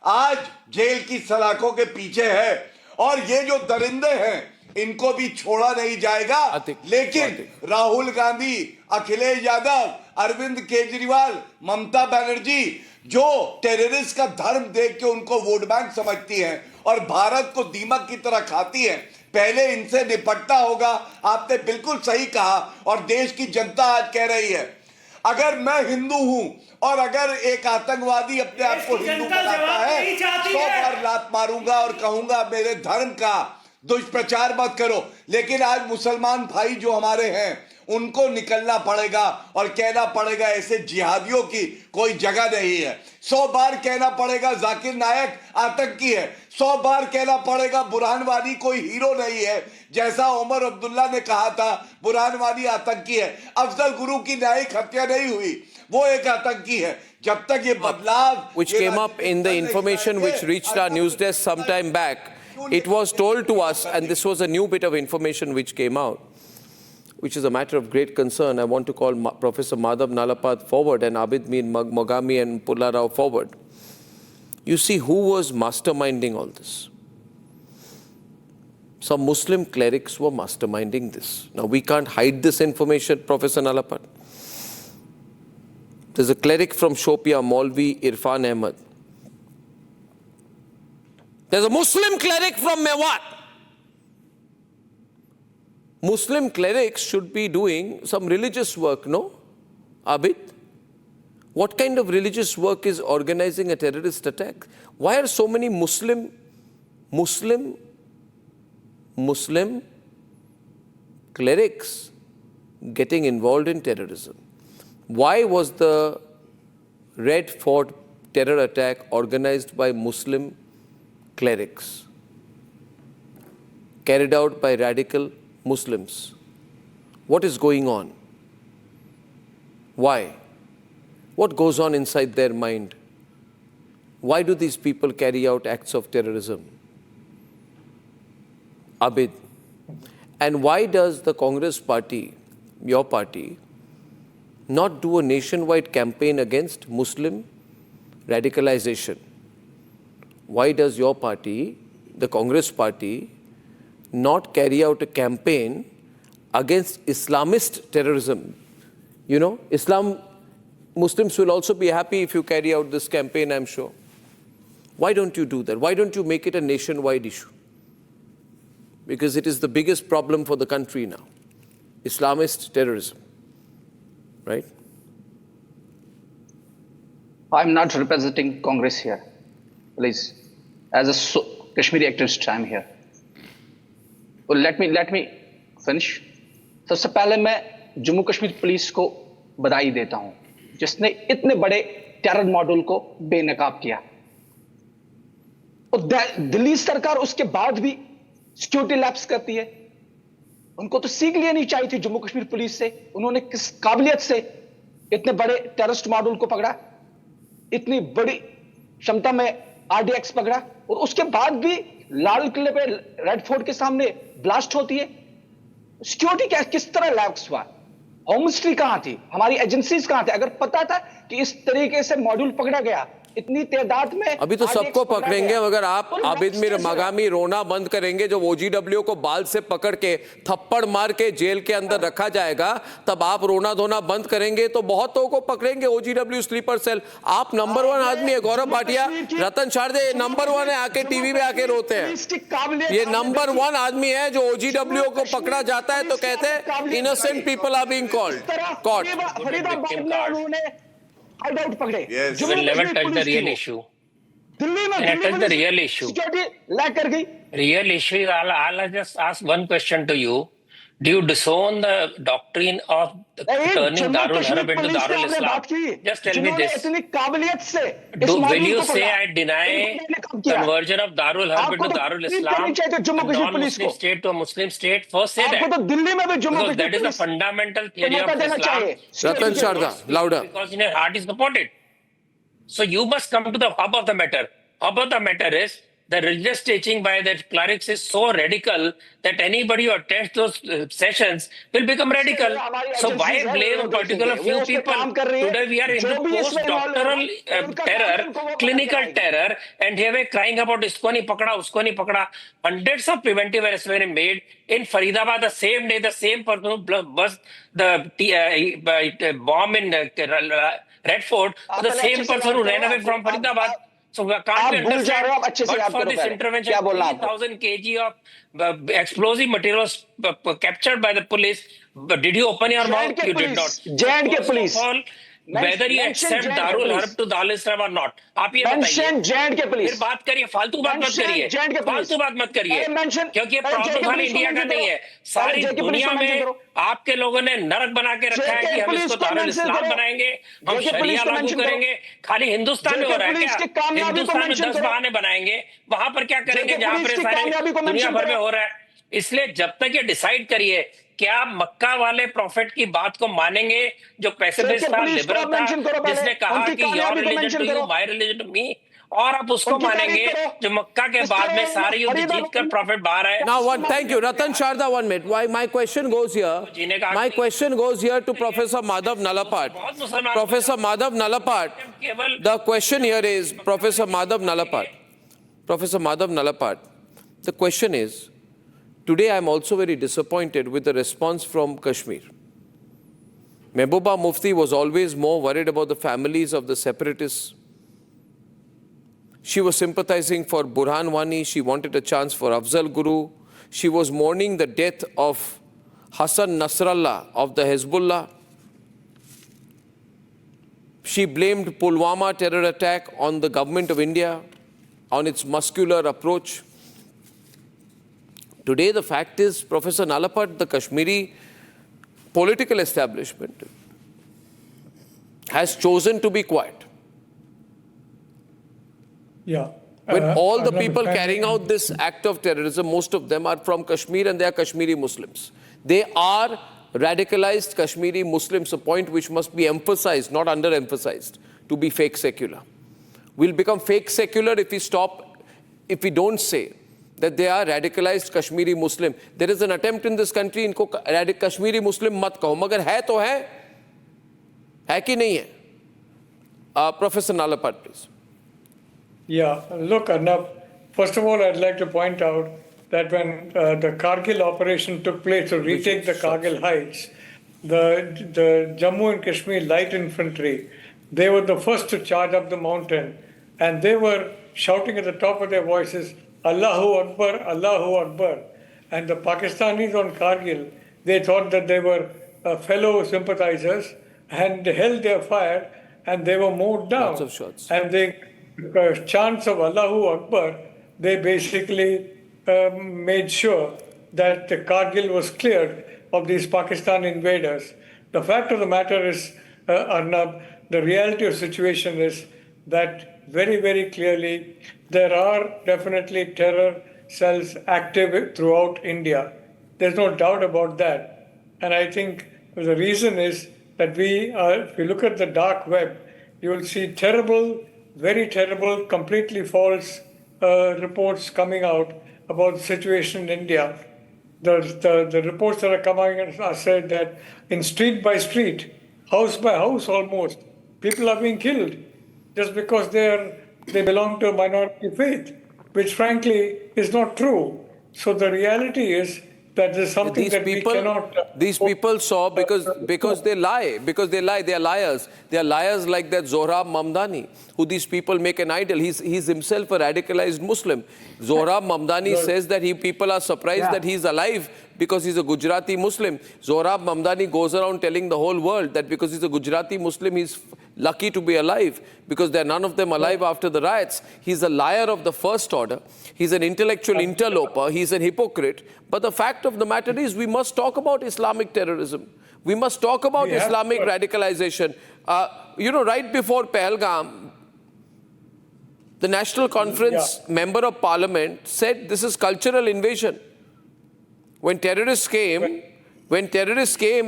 आज जेल की सलाखों के पीछे है। और ये जो दरिंदे हैं इनको भी छोड़ा नहीं जाएगा। लेकिन राहुल गांधी, अखिलेश यादव, अरविंद केजरीवाल, ममता बनर्जी जो टेररिस्ट का धर्म देख के उनको वोट बैंक समझती हैं और भारत को दीमक की तरह खाती हैं, पहले इनसे निपटना होगा। आपने बिल्कुल सही कहा और देश की जनता आज कह रही है, अगर मैं हिंदू हूं और अगर एक आतंकवादी अपने आप को हिंदू बताता है 100 बार लात मारूंगा और कहूंगा मेरे धर्म का दुष्प्रचार मत करो। लेकिन आज मुसलमान भाई जो हमारे हैं उनको निकलना पड़ेगा और कहना पड़ेगा ऐसे जिहादियों की कोई जगह नहीं है। 100 बार कहना पड़ेगा जाकिर नायक आतंकी है, 100 बार कहना पड़ेगा बुरहान वानी कोई हीरो नहीं है, जैसा उमर अब्दुल्ला ने कहा था बुरहान वानी आतंकी है। अफजल गुरु की न्यायिक हत्या नहीं हुई, वो एक आतंकी है। जब तक ये बदलाव which came up in the information which reached our news desk some time back it was told to us, and this was a new bit of information which came out, which is a matter of great concern. I want to call Professor Madhav Nalapad forward and Abid Mir Mogami and Pulla Rao forward. You see who was masterminding all this. Some Muslim clerics were masterminding this. Now we can't hide this information, Professor Nalapad. There's a cleric from Shopia, Maulvi Irfan Ahmed. There's a Muslim cleric from Mewat. Muslim clerics should be doing some religious work, no? Abid? What kind of religious work is organizing a terrorist attack? Why are so many Muslim clerics getting involved in terrorism? Why was the Red Fort terror attack organized by Muslim clerics, carried out by radical Muslims? What is going on? Why? What goes on inside their mind? Why do these people carry out acts of terrorism? Abid. And why does the Congress party, your party, not do a nationwide campaign against Muslim radicalization? Why does your party, the Congress party, not carry out a campaign against Islamist terrorism? You know, Muslims will also be happy if you carry out this campaign, I'm sure. Why don't you do that? Why don't you make it a nationwide issue? Because it is the biggest problem for the country now. Islamist terrorism, right? I'm not representing Congress here, please. As a Kashmiri activist, I'm here. Well, let me finish. सबसे पहले मैं Jammu Kashmir police को बधाई देता हूं, जिसने इतने बड़े टेरर मॉड्यूल को बेनकाब किया। और दिल्ली सरकार उसके बाद भी सिक्योरिटी लैप्स करती है। उनको तो सीख लेनी चाहिए थी जम्मू कश्मीर पुलिस से। उन्होंने किस काबिलियत से इतने बड़े टेररिस्ट मॉड्यूल को पकड़ा, इतनी बड़ी क्षमता में आरडीएक्स पकड़ा, और उसके बाद भी लाल किले पे रेड फोर्ट के सामने ब्लास्ट होती है। सिक्योरिटी क्या किस तरह लैप्स हुआ? होम मिनिस्ट्री कहां थी? हमारी एजेंसीज कहां थे? अगर पता था कि इस तरीके से मॉड्यूल पकड़ा गया, इतनी तादाद में, अभी तो सबको पकड़ेंगे। अगर आप आबिद मिर मगामी रोना बंद करेंगे, जो ओजीडब्ल्यू को बाल से पकड़ के थप्पड़ मार के जेल के अंदर रखा जाएगा, तब आप रोना धोना बंद करेंगे तो बहुतों को पकड़ेंगे। ओजीडब्ल्यू स्लीपर सेल, आप नंबर 1 आदमी है। गौरव भाटिया, रतन शारदे नंबर 1 है, आके टीवी पे आके रोते हैं। ये नंबर 1 आदमी है जो ओजीडब्ल्यू को पकड़ा जाता है तो कहते हैं innocent people are being caught. Yes. You will never touch the real issue. Touch the real issue. Real issue is, I'll just ask one question to you. Do you disown the doctrine of turning Darul Harb into Darul Islam? Just tell me this. Will you say I deny conversion of Darul Harb into Darul Islam, a non-Muslim state to a Muslim state? First say that. Because that is the fundamental theory of Islam. Ratan Sharda, louder. Because in your heart is supported. So you must come to the hub of the matter. Hub of the matter is, the religious teaching by the clerics is so radical that anybody who attends those sessions will become radical. So why blame a particular few people? Today we are into post-doctoral terror, clinical terror, and here we are crying about isko nahi pakda, usko nahi pakda. Hundreds of preventive arrests were made in Faridabad the same day. The same person who burst the bomb in Red Fort was the same person who ran away from Faridabad. So can't we understand? But for this intervention, 3,000 kg of explosive material was captured by the police. But did you open your mouth? You did not. JeM police. Whether you accept Darul Harb to Darul Islam or not, आप ये बताइए। फिर बात करिए, फालतू बात मत करिए, फालतू बात मत करिए, क्योंकि ये प्रॉब्लम खाली इंडिया का नहीं है, सारी दुनिया में आपके लोगों ने नरक बना के रखा है कि हम इसको दारुल इस्लाम बनाएंगे, हम शरिया लागू करेंगे। खाली हिंदुस्तान में हो रहा है क्या? हिंदुस्तान में 10 बहाने बनाएंगे, वहां पर क्या करेंगे जहां पर सारे दुनिया भर में हो रहा है। इसलिए जब तक ये डिसाइड करिए, क्या मक्का वाले प्रॉफिट की बात को मानेंगे जो पैसिफिस्ट था, लिबरल था, जिसने कहा कि your religion to you, my religion to me, और आप उसको मानेंगे जो मक्का के बाद में सारे युद्ध जीतकर प्रॉफिट बाहर आए. Now thank you, Ratan Sharda, 1 minute. Why my question goes here? My question goes here to Professor Madhav Nalapat. Professor Madhav Nalapat. The question here is Professor Madhav Nalapat. Professor Madhav Nalapat. The question is, today I am also very disappointed with the response from Kashmir. Mehbooba Mufti was always more worried about the families of the separatists. She was sympathizing for Burhan Wani. She wanted a chance for Afzal Guru. She was mourning the death of Hassan Nasrallah of the Hezbollah. She blamed Pulwama terror attack on the government of India, on its muscular approach. Today the fact is, Professor Nalapat, the Kashmiri political establishment has chosen to be quiet. Yeah. When all the people carrying out this act of terrorism, most of them are from Kashmir and they are Kashmiri Muslims. They are radicalized Kashmiri Muslims, a point which must be emphasized, not underemphasized, to be fake secular. We'll become fake secular if we don't say that they are radicalized Kashmiri Muslim. There is an attempt in this country, इनको Kashmiri Muslim mat kaho, magar hai to hai ki nahi hai? Professor Nalapat, please. Yeah, look, Arnab, first of all, I'd like to point out that when the Kargil operation took place to retake the Kargil Heights, the Jammu and Kashmir Light Infantry, they were the first to charge up the mountain, and they were shouting at the top of their voices, Allahu Akbar, Allahu Akbar. And the Pakistanis on Kargil, they thought that they were fellow sympathizers, and they held their fire, and they were mowed down. Lots of shots. And they chants of Allahu Akbar, they basically made sure that the Kargil was cleared of these Pakistani invaders. The fact of the matter is, Arnab, the reality of the situation is that very, very clearly there are definitely terror cells active throughout India. There's no doubt about that. And I think the reason is that if you look at the dark web, you will see terrible, very terrible, completely false reports coming out about the situation in India. The reports that are coming are said that in street by street, house by house almost, people are being killed just because they belong to a minority faith, which frankly is not true. So the reality is that there's something we cannot... These people saw because they lie. Because they lie. They are liars. They are liars like that Zohrab Mamdani, who these people make an idol. He's himself a radicalized Muslim. Zohrab Mamdani says that people are surprised that he's alive because he's a Gujarati Muslim. Zohrab Mamdani goes around telling the whole world that because he's a Gujarati Muslim, he's lucky to be alive, because there are none of them alive after the riots. He's a liar of the first order. He's an intellectual interloper. He's an hypocrite. But the fact of the matter is, we must talk about Islamic terrorism. We must talk about Islamic radicalization. Right before Pahalgam, the National Conference member of Parliament said this is cultural invasion. When terrorists came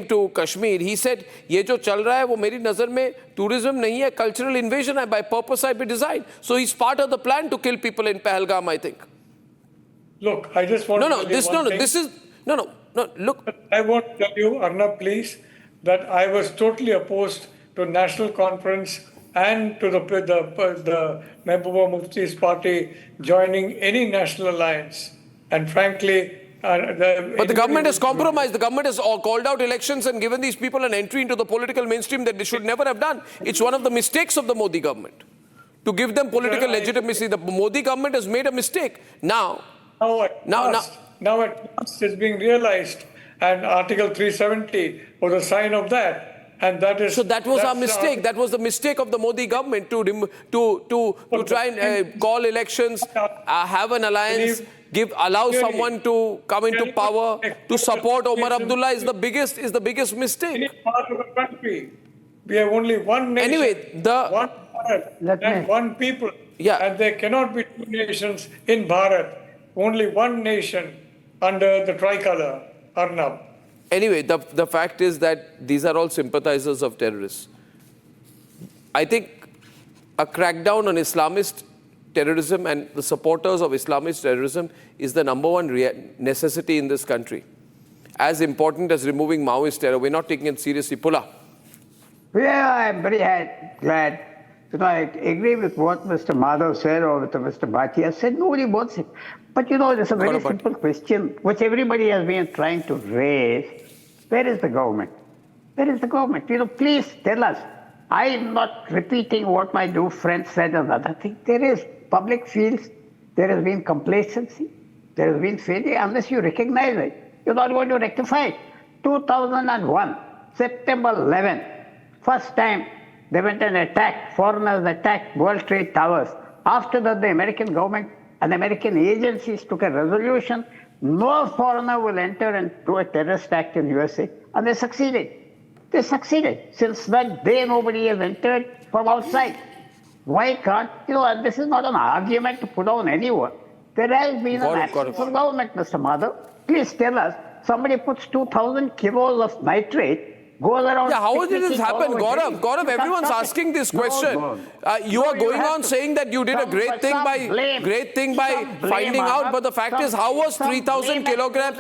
to Kashmir, he said, "Ye jo chal raha hai, wo meri nazar mein tourism nahi hai, cultural invasion hai, by purpose by design." So he's part of the plan to kill people in Pahalgam, I think. Look, I just want Look. I want to tell you, Arnab, please, that I was totally opposed to National Conference and to the Mehbooba Mufti's party joining any national alliance. And frankly, but the government has compromised. The government has called out elections and given these people an entry into the political mainstream that they should never have done. It's one of the mistakes of the Modi government to give them political legitimacy. The Modi government has made a mistake. Now at last it's being realized, and Article 370 was a sign of that. And that is... So that was our mistake. That was the mistake of the Modi government to try and call elections, have an alliance, allow someone to come into power, to support Omar Abdullah is the biggest mistake. In part of the country, we have only one nation, one Bharat, and one people. And there cannot be two nations in Bharat. Only one nation under the tricolor, Arnab. Anyway, the fact is that these are all sympathizers of terrorists. I think a crackdown on Islamist terrorism and the supporters of Islamist terrorism is the number one necessity in this country. As important as removing Maoist terror. We're not taking it seriously. Pula. Yeah, I'm very glad. I agree with what Mr. Madhav said or what Mr. Bhatia said. Nobody wants it. But there's a very simple question which everybody has been trying to raise. Where is the government? Where is the government? Please tell us. I am not repeating what my new friend said and other thing. There is public feels there has been complacency, there has been failure. Unless you recognize it, you're not going to rectify it. 2001, September 11, first time they went and attacked, foreigners attacked World Trade Towers. After that, the American government and American agencies took a resolution, no foreigner will enter and do a terrorist act in USA, and they succeeded. They succeeded. Since that day, nobody has entered from outside. Why can't, and this is not an argument to put on anyone. There has been an action from government, Mr. Madhav. Please tell us, somebody puts 2,000 kilos of nitrate, goes around... Yeah, how did this happen? Gaurav, everyone's asking this question. You are going on saying that you did a great thing by finding out, but the fact is, how was 3,000 kilograms?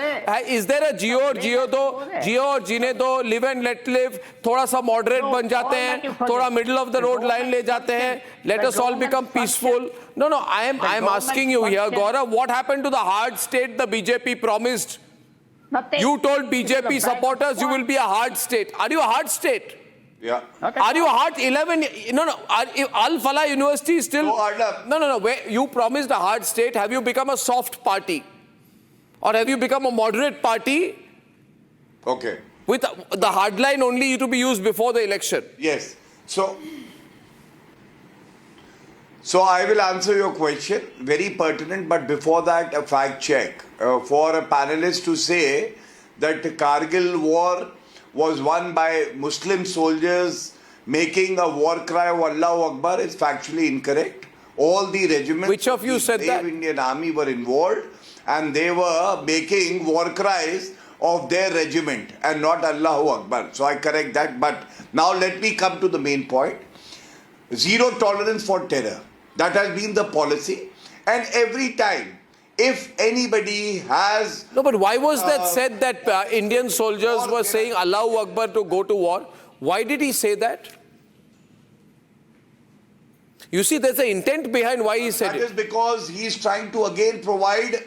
Is there a Geo or Jine do, live and let live, thoda sa moderate ban jate hain, thoda middle of the road line le jate hain, let us all become peaceful? No, I am asking you here, Gaurav, what happened to the hard state the BJP promised? Nothing. You told BJP supporters you will be a hard state. Are you a hard state? Yeah. Are you a hard 11? No. Al-Falah University is still... No. You promised a hard state. Have you become a soft party? Or have you become a moderate party? Okay. With the hard line only to be used before the election? Yes. So I will answer your question, very pertinent, but before that, a fact check. For a panelist to say that the Kargil war was won by Muslim soldiers making a war cry of Allahu Akbar is factually incorrect. All the regiments Which of you said that? Indian Army were involved and they were making war cries of their regiment and not Allahu Akbar. So I correct that. But now let me come to the main point. Zero tolerance for terror. That has been the policy. And every time, if anybody has... No, but why was that said that Indian soldiers were saying Allahu Akbar to go to war? Why did he say that? You see, there's an intent behind why he said it. That is because he's trying to again provide...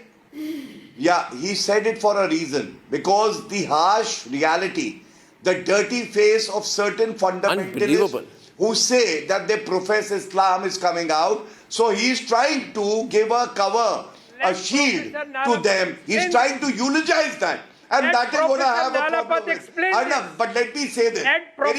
Yeah, he said it for a reason. Because the harsh reality, the dirty face of certain fundamentalists who say that they profess Islam is coming out. So he's trying to give a cover, a shield to them. He's trying to eulogize that. And that is going to have a problem with. Arnab, but let me say this.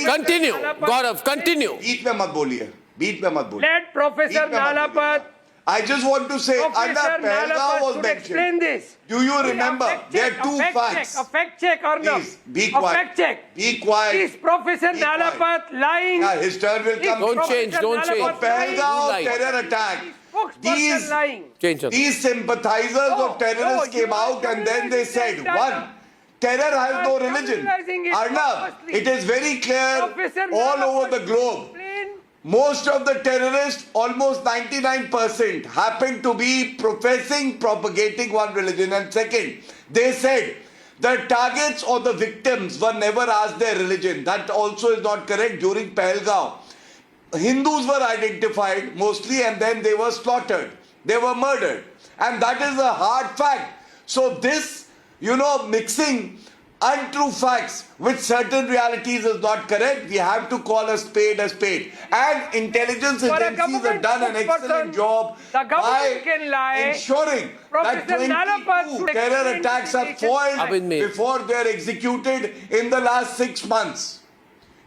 Continue. Gaurav, continue. Beat mein mat boliye. Beat mein mat boliye. Let Professor Nalapat... I just want to say, Arnab, Pahalgam was mentioned. Explain this. Do you remember? There are two facts. A fact check, Arnab. Please, be quiet. A fact check. Be quiet. Is Professor Nalapat lying? Yeah, his turn will come. Don't change. Pahalgam terror attack. These sympathizers of terrorists came out and then they said, one, terror has no religion. Arnab, it is very clear all over the globe. Most of the terrorists, almost 99%, happen to be propagating one religion. And second, they said the targets or the victims were never asked their religion. That also is not correct. During Pahalgam, Hindus were identified mostly and then they were slaughtered. They were murdered. And that is a hard fact. So this, mixing untrue facts with certain realities is not correct. We have to call a spade a spade. And intelligence agencies have done an excellent job by ensuring that 22 terror attacks are foiled before they are executed in the last 6 months.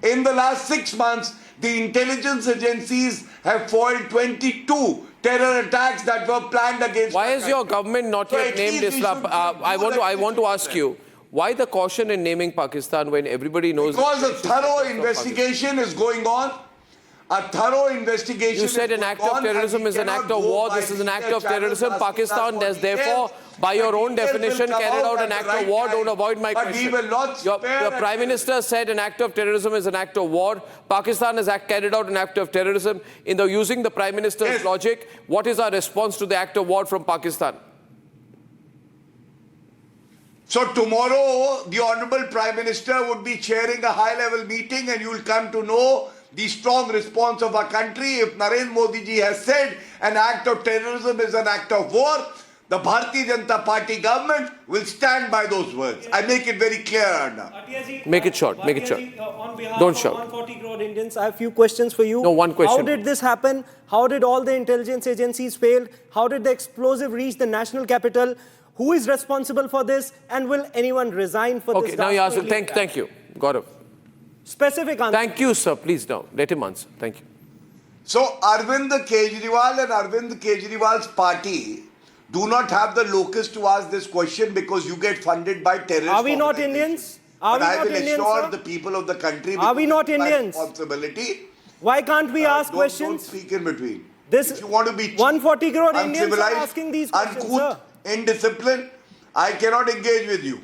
In the last 6 months, the intelligence agencies have foiled 22 terror attacks that were planned against... Why has your government not yet named Islam? I want to ask you, why the caution in naming Pakistan when everybody knows... Because a thorough investigation is going on. A thorough investigation. You said an act of terrorism is an act of war. This is an act of terrorism. Pakistan has therefore, by your own definition, carried out an act of war. Don't avoid my question. Your Prime Minister said an act of terrorism is an act of war. Pakistan has carried out an act of terrorism. Using the Prime Minister's logic, what is our response to the act of war from Pakistan? So tomorrow, the Honorable Prime Minister would be chairing a high-level meeting and you will come to know the strong response of our country. If Narendra Modi ji has said an act of terrorism is an act of war, the Bharatiya Janata Party government will stand by those words. I make it very clear, Arnab. Make it short, make it short. On behalf Don't of shout. 140 crore Indians, I have a few questions for you. No, one question. How did this happen? How did all the intelligence agencies fail? How did the explosive reach the national capital? Who is responsible for this? And will anyone resign for this? Okay, now you answer. Thank you. Gaurav. Specific answer. Thank you, sir. Please now, let him answer. Thank you. So Arvind Kejriwal and Arvind Kejriwal's party do not have the locus to ask this question because you get funded by terrorists. Are we not Indians? Are we not Indians, I will assure sir? the people of the country. Are we not Indians? Responsibility. Why can't we ask questions? Don't speak in between. This, if you want to be 140 crore Indians are asking these questions, uncouth, indisciplined, I cannot engage with you.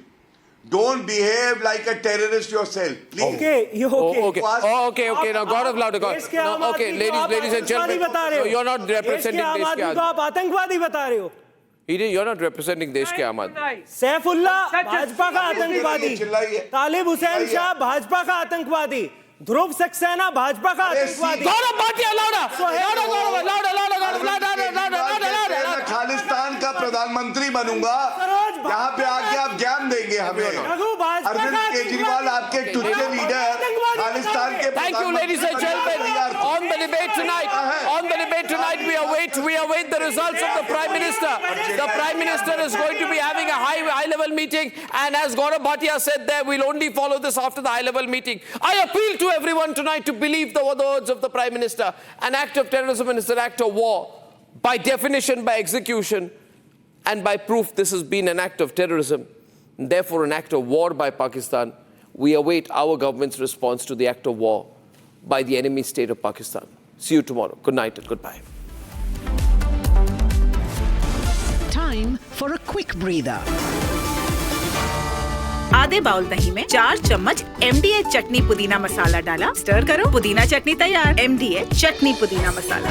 Don't behave like a terrorist yourself, please. Okay, you okay? Okay. Now, Gaurav louder. No, okay, ladies and gentlemen, no, you're not representing Desh ke आप आतंकवादी बता रहे हो? You're not representing Desh ke Aam Aadmi. Saifullah Bhajpa का आतंकवादी, तालिब हुसैन शाह भाजपा का आतंकवादी, ध्रुव सक्सेना भाजपा का आतंकवादी. गौरव भाटिया मैं खालिस्तान का प्रधानमंत्री बनूंगा. यहाँ पे आके आप ज्ञान देंगे हमें. अरविंद केजरीवाल आपके टुच्चे लीडर खालिस्तान के. Thank you, ladies and gentlemen. On the debate tonight, we await the results of the Prime Minister. The Prime Minister is going to be having a high-level meeting, and as Gaurav Bhatia said there, we'll only follow this after the high-level meeting. I appeal to everyone tonight to believe the words of the Prime Minister. An act of terrorism is an act of war. By definition, by execution, and by proof, this has been an act of terrorism, and therefore an act of war by Pakistan. We await our government's response to the act of war by the enemy state of Pakistan. See you tomorrow. Good night and goodbye. Time for a quick breather. आधे bowl दही में 4 चम्मच MDH चटनी पुदीना मसाला डाला, stir करो, पुदीना चटनी तैयार. MDH चटनी पुदीना मसाला.